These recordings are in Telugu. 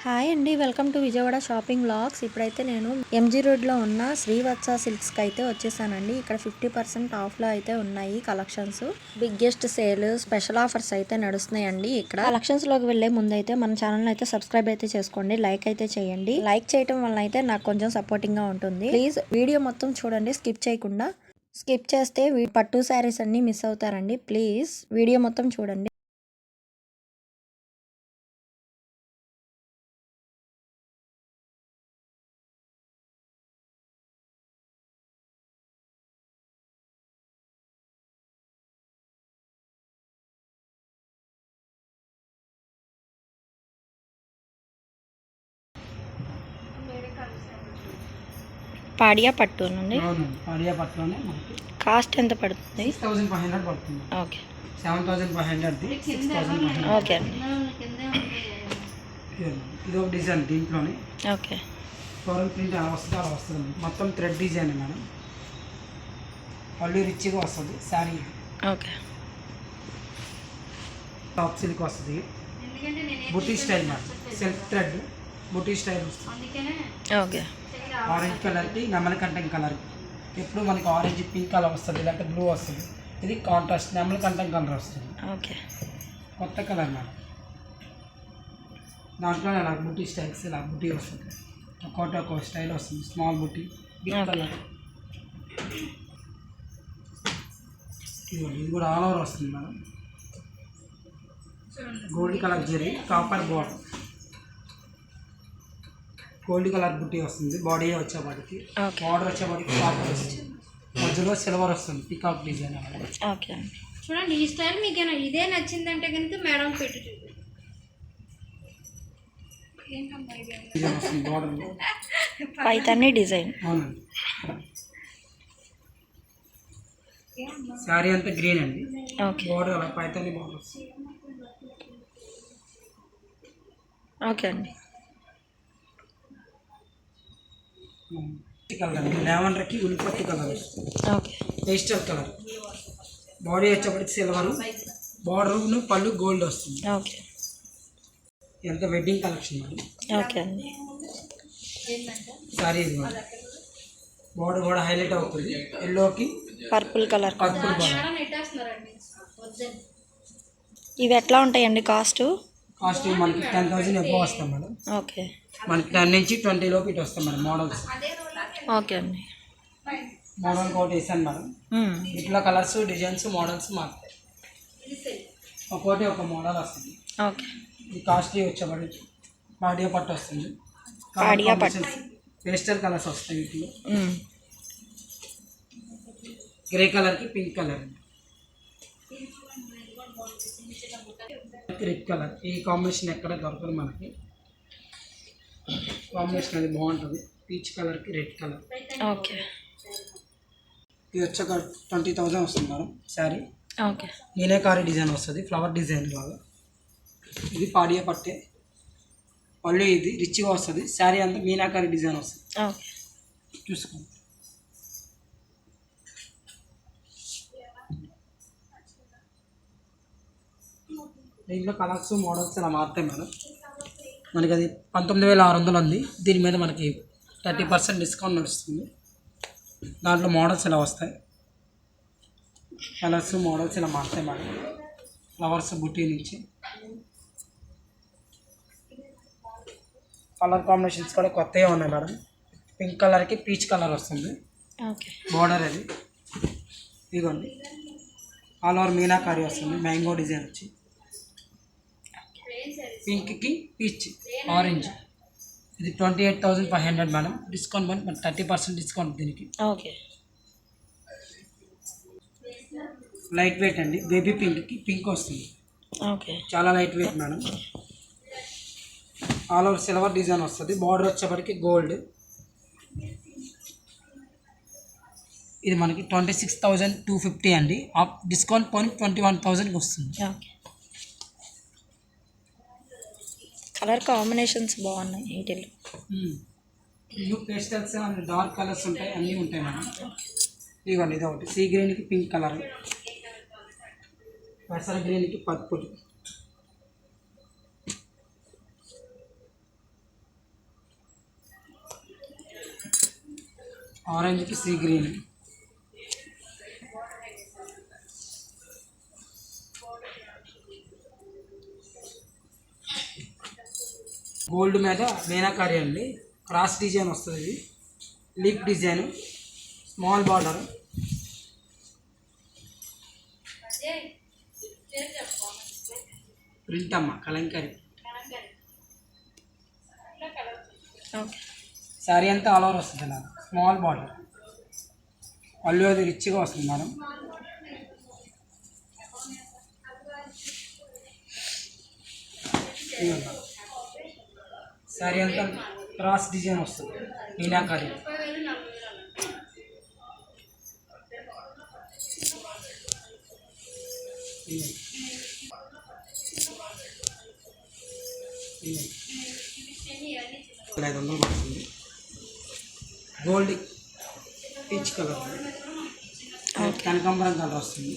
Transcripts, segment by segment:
హాయ్ అండి, welcome to Vijayawada shopping vlogs. ఇప్పుడైతే నేను ఎంజీ రోడ్లో ఉన్న శ్రీవత్స సిల్క్స్కి అయితే వచ్చేసానండి. ఇక్కడ 50% ఆఫ్లో అయితే ఉన్నాయి collections. Biggest sale, special offers అయితే నడుస్తున్నాయండి. ఇక్కడ కలెక్షన్స్లోకి వెళ్ళే ముందు అయితే మన ఛానల్ అయితే సబ్స్క్రైబ్ అయితే చేసుకోండి, లైక్ అయితే చేయండి. లైక్ చేయడం వల్ల అయితే నాకు కొంచెం సపోర్టింగ్గా ఉంటుంది. ప్లీజ్ వీడియో మొత్తం చూడండి, స్కిప్ చేయకుండా. స్కిప్ చేస్తే పట్టు శారీస్ అన్ని మిస్ అవుతారండి. ప్లీజ్ వీడియో మొత్తం చూడండి. పాడియా పట్టు నుండి పాడియా పట్టులోనే కాస్ట్ ఎంత పడుతుంది? 6500 పడుతుంది. ఓకే, 7500 ఓకే అండి. ఇది ఒక డిజైన్, దీంట్లోనే ఓకే, ఫ్లోరల్ ప్రింట్ అలా వస్తుంది, అలా వస్తుంది. మొత్తం థ్రెడ్ డిజైన్ మేడం. పళ్ళు రిచ్గా వస్తుంది శారీ. ఓకే, టాప్ సిల్క్ వస్తుంది, బుటీ స్టైల్ మేడం. సెల్ఫ్ థ్రెడ్ బుటీ స్టైల్ వస్తుంది. ఓకే, ఆరెంజ్ కలర్కి నెమలికంఠం కలర్. ఎప్పుడు మనకి ఆరెంజ్ పింక్ కలర్ వస్తుంది, లేకపోతే బ్లూ వస్తుంది. ఇది కాంట్రాస్ట్ నెమలికంఠం కలర్ వస్తుంది. ఓకే, కొత్త కలర్ మేడం. దాంట్లో ఇలా బుటీ స్టైల్స్, ఇలా బుటీ వస్తుంది. ఒక్కొక్క స్టైల్ వస్తుంది. స్మాల్ బుటీ, బిగ్ కలర్. ఇది కూడా ఆల్ ఓవర్ వస్తుంది madam. Gold colour zari, copper border, gold colour బుట్టి వస్తుంది. బాడీ వచ్చేవాడికి బార్డర్ వచ్చేవాడికి కాపర్ వస్తుంది. మధ్యలో సిల్వర్ వస్తుంది, పికాక్ డిజైన్. ఓకే చూడండి, ఈ స్టైల్ మీకు ఇదే నచ్చిందంటే కనుక మేడం పెట్టి డిజైన్ వస్తుంది బార్డర్. పైతాని డిజైన్. అవునండి. శారీ అంతా గ్రీన్ అండి. ఓకే, బార్డర్ అలా పైతాని బార్డర్ వస్తుంది. ఓకే అండి. కలర్ అండి, లావెండర్కి ఉల్లిపత్తి కలర్ వస్తుంది. Okay, pastel colour. బాడీ వచ్చేప్పటికి సిల్వర్, బార్డర్ పళ్ళు గోల్డ్ వస్తుంది. ఓకే, ఎంత వెడ్డింగ్ కలెక్షన్ మేడం. ఓకే అండి. సారీ ఇది మేడం. బార్డర్ కూడా హైలైట్ అవుతుంది. ఎల్లోకి పర్పుల్ కలర్. Purple border. ఇవి ఎట్లా ఉంటాయండి కాస్ట్? కాస్ట్ మనకి 10,000 ఎక్కువ వస్తాం మేడం. ఓకే, మనకి 10 నుంచి 20 లోపు ఇటు వస్తాం మేడం. మోడల్స్ ఓకే అండి. మోడల్ కోట్ వేసాను మేడం. ఇట్లా కలర్స్, డిజైన్స్, మోడల్స్ మారుతాయి. ఒక్కోటి ఒక మోడల్ వస్తుంది. ఓకే, ఇది కాస్ట్లీ వచ్చేవాడి పాడియా పట్టు వస్తుంది. పాడియా పట్టు. పేస్టల్ కలర్స్ వస్తాయి వీటిలో. గ్రే కలర్కి పింక్ కలర్, రెడ్ కలర్. ఈ కాంబినేషన్ ఎక్కడ దొరకదు మనకి. కాంబినేషన్ అది బాగుంటుంది. పీచ్ కలర్కి రెడ్ కలర్. ఓకే, ఇది వచ్చాక 20,000 వస్తుంది madam sari. Okay, meenakari design వస్తుంది, ఫ్లవర్ డిజైన్ లాగా. ఇది పాడియా పట్టే. పళ్ళు ఇది రిచ్గా వస్తుంది. శారీ అంతా మీనాకారి డిజైన్ వస్తుంది. ఓకే, చూసుకోండి. దీంట్లో కలర్స్, మోడల్స్ ఇలా మారుతాయి మేడం. మనకి అది 19,600 ఉంది. దీని మీద మనకి 30% డిస్కౌంట్ నడుస్తుంది. దాంట్లో మోడల్స్ ఇలా వస్తాయి. కలర్స్, మోడల్స్ ఇలా మారుతాయి మేడం. ఫ్లవర్స్ బుట్టి నుంచి కలర్ కాంబినేషన్స్ కూడా కొత్తగా ఉన్నాయి మేడం. పింక్ కలర్కి పీచ్ కలర్ వస్తుంది. ఓకే, బార్డర్ అది. ఇదిగోండి, ఆల్ ఓవర్ మీనాకారి వస్తుంది. మ్యాంగో డిజైన్ వచ్చి పింక్కి పీచ్ ఆరెంజ్. ఇది 28,500 మేడం. డిస్కౌంట్ మన 30% డిస్కౌంట్ దీనికి. ఓకే, లైట్ వెయిట్ అండి. బేబీ పింక్కి పింక్ వస్తుంది. ఓకే, చాలా light weight madam. All over silver design వస్తుంది. బార్డర్ వచ్చేప్పటికి గోల్డ్. ఇది మనకి 26,250 అండి. డిస్కౌంట్ పోయి 21,000కి వస్తుంది. ఓకే. కలర్ కాంబినేషన్స్ బాగున్నాయి వీటిలో. Blue pastels and dark colours ఉంటాయి, అన్నీ ఉంటాయి మేడం. ఇదిగోండి, ఇది ఒకటి సీ గ్రీన్కి పింక్ కలర్, పెసర గ్రీన్కి పర్పుల్, ఆరెంజ్కి సీ గ్రీన్. గోల్డ్ మీద మీనాకారి అండి, క్రాస్ డిజైన్ వస్తుంది. ఇది leaf design, small border. Print అమ్మ కలంకారీ. ఓకే. శారీ అంతా ఆల్ ఓవర్ వస్తుంది మేడం, స్మాల్ బార్డర్. పళ్ళు అది రిచ్గా వస్తుంది మేడం. శారీ అంతా క్రాస్ డిజైన్ వస్తుంది, మీనాకారి. ఐదు వందలు పడుతుంది. గోల్డ్ పీచ్ కలర్, కనకాంబరం కలర్ వస్తుంది.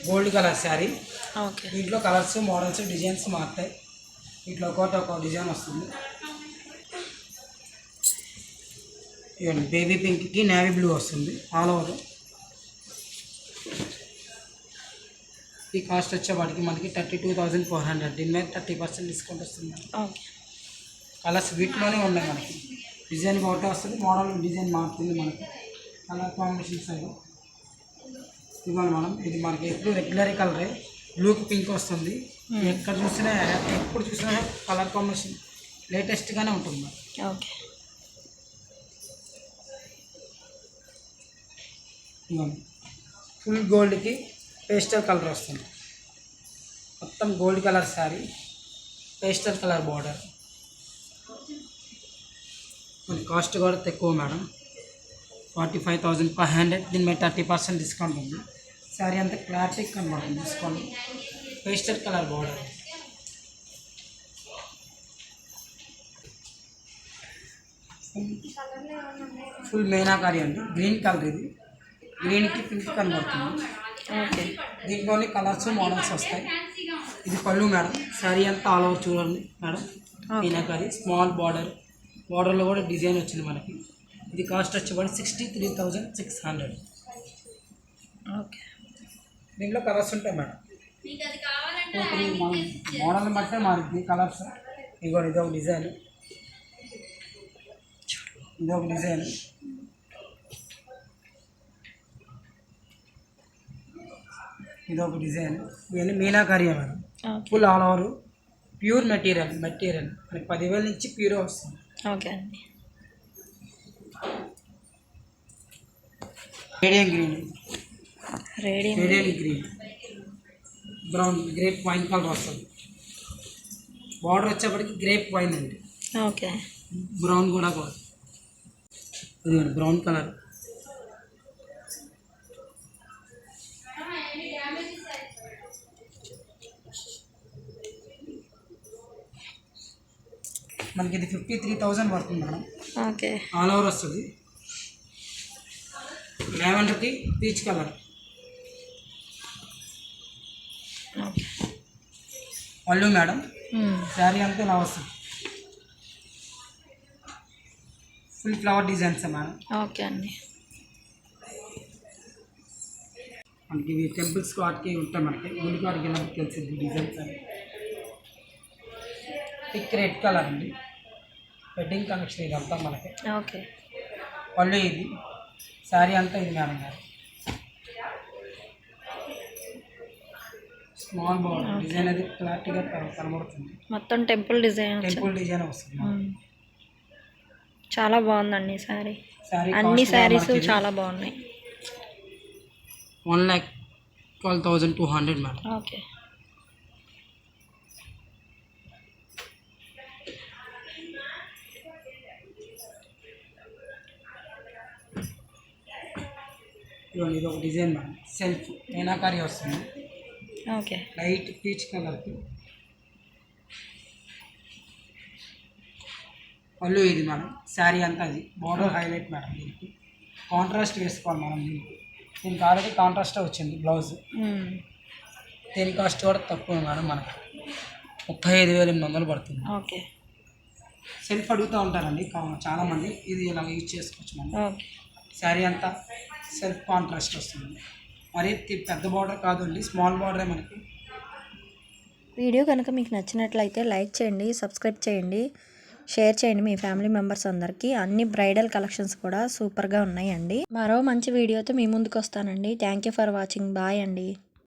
Gold colour sari. ఓకే. దీంట్లో కలర్స్, మోడల్స్, డిజైన్స్ మారుతాయి. ఇట్లా ఒక డిజైన్ వస్తుంది. ఇవ్వండి బేబీ పింక్కి నేవీ బ్లూ వస్తుంది ఆల్ ఓవర్. ఈ కాస్ట్ వచ్చేవాడికి మనకి 32,400. దీని మీద 30% డిస్కౌంట్ వస్తుంది. ఓకే. కలర్స్ వీటిలోనే ఉన్నాయి మనకి. డిజైన్ ఒకటే వస్తుంది, మోడల్ డిజైన్ మారుతుంది మనకి. కలర్ కాంబినేషన్ సైడ్ ఇవ్వండి మనం. ఇది మనకి ఎప్పుడు రెగ్యులర్ కలరే, బ్లూకి పింక్ వస్తుంది. ఎక్కడ చూసినా ఎప్పుడు చూసినా కలర్ కాంబినేషన్ లేటెస్ట్గానే ఉంటుంది మరి. ఓకే. ఇవ్వండి ఫుల్ గోల్డ్కి పేస్టల్ కలర్ వస్తుంది. మొత్తం gold colour sari, pastel colour border. మన కాస్ట్ కూడా తక్కువ మేడం, 45,500. దీని మీద 30% డిస్కౌంట్ ఉంది. శారీ అంతా క్లారిటీ కనబడుతుంది. Discount pastel colour border. Full meenakari అండి, గ్రీన్ కలర్. ఇది గ్రీన్కి పింక్ కనబడుతుంది. ఓకే. దీంట్లోని కలర్స్, మోడల్స్ వస్తాయి. ఇది పళ్ళు మేడం. శారీ అంతా ఆల్ ఓవర్ చూడండి మేడం, మీనాకారి స్మాల్ బార్డర్. బార్డర్లో కూడా డిజైన్ వచ్చింది మనకి. ఇది కాస్ట్ వచ్చేవాడు 63,600. ఓకే. దీంట్లో కలర్స్ ఉంటాయి మేడం. మోడల్ని బట్టే మారుద్ది కలర్స్. ఇదిగో ఇదొక డిజైన్, ఇదొక డిజైన్. ఇదొక డిజైన్. ఇవన్నీ meenakari madam. Full all over pure material. మనకి 10,000 నుంచి ప్యూర్ వస్తుంది. ఓకే అండి. Radium green, radium green, brown, grape wine colour వస్తుంది. బార్డర్ వచ్చేప్పటికి గ్రేప్ వైన్ అండి. ఓకే. బ్రౌన్ కూడా ఇది బ్రౌన్ కలర్. మనకి ఇది 53,000 పడుతుంది మేడం. ఓకే. ఆల్ ఓవర్ వస్తుంది. లావెండర్కి పీచ్ కలర్. ఓకే. పళ్ళు మేడం. శారీ అంతా ఇలా వస్తుంది. Full flower designs madam. Okay అండి. మనకి ఇవి టెంపుల్స్ వాటికి ఉంటాయి. మనకి గుడికాడికి వెళ్ళినప్పుడు తెలిసింది డిజైన్స్ అని. థిక్ రెడ్ కలర్ అండి, వెడ్డింగ్ కలెక్షన్ ఇదంతా మనకి. ఓకే. పళ్ళు ఇది, శారీ అంతా ఇది మేడం గారు. స్మాల్ బార్డర్ డిజైన్ అది క్లారిటీగా కనబడుతుంది. మొత్తం టెంపుల్ డిజైన్ వస్తుంది. చాలా బాగుందండి శారీ. శారీ అన్ని శారీస్ చాలా బాగున్నాయి. 1,12,200 మేడం. ఓకే. ఇవ్వండి ఇది ఒక డిజైన్ మేడం. సెల్ఫ్ మీనాకారి వస్తుంది. ఓకే. లైట్ పీచ్ కలర్కి పళ్ళు ఇది మేడం. శారీ అంతా అది బార్డర్ హైలైట్ మేడం. దీనికి కాంట్రాస్ట్ వేసుకోవాలి మనం. దీనికి ఆల్రెడీ కాంట్రాస్టే వచ్చింది బ్లౌజ్. దీని కాస్ట్ కూడా తక్కువ మేడం, మనకి 35,800 పడుతుంది. ఓకే. సెల్ఫ్ అడుగుతూ ఉంటారండి చాలామంది. ఇది ఇలా యూజ్ చేసుకోవచ్చు మనం. ఓకే. శారీ అంతా సెల్ఫ్ కాంట్రాస్ట్ వస్తుంది. మరి పెద్ద బార్డర్ కాదండి, స్మాల్ బార్డరే మనకి. వీడియో కనుక మీకు నచ్చినట్లయితే లైక్ చేయండి, సబ్స్క్రైబ్ చేయండి, షేర్ చేయండి మీ ఫ్యామిలీ మెంబర్స్ అందరికీ. అన్ని బ్రైడల్ కలెక్షన్స్ కూడా సూపర్గా ఉన్నాయండి. మరో మంచి వీడియోతో మీ ముందుకు వస్తానండి. Thank you for watching. Bye అండి.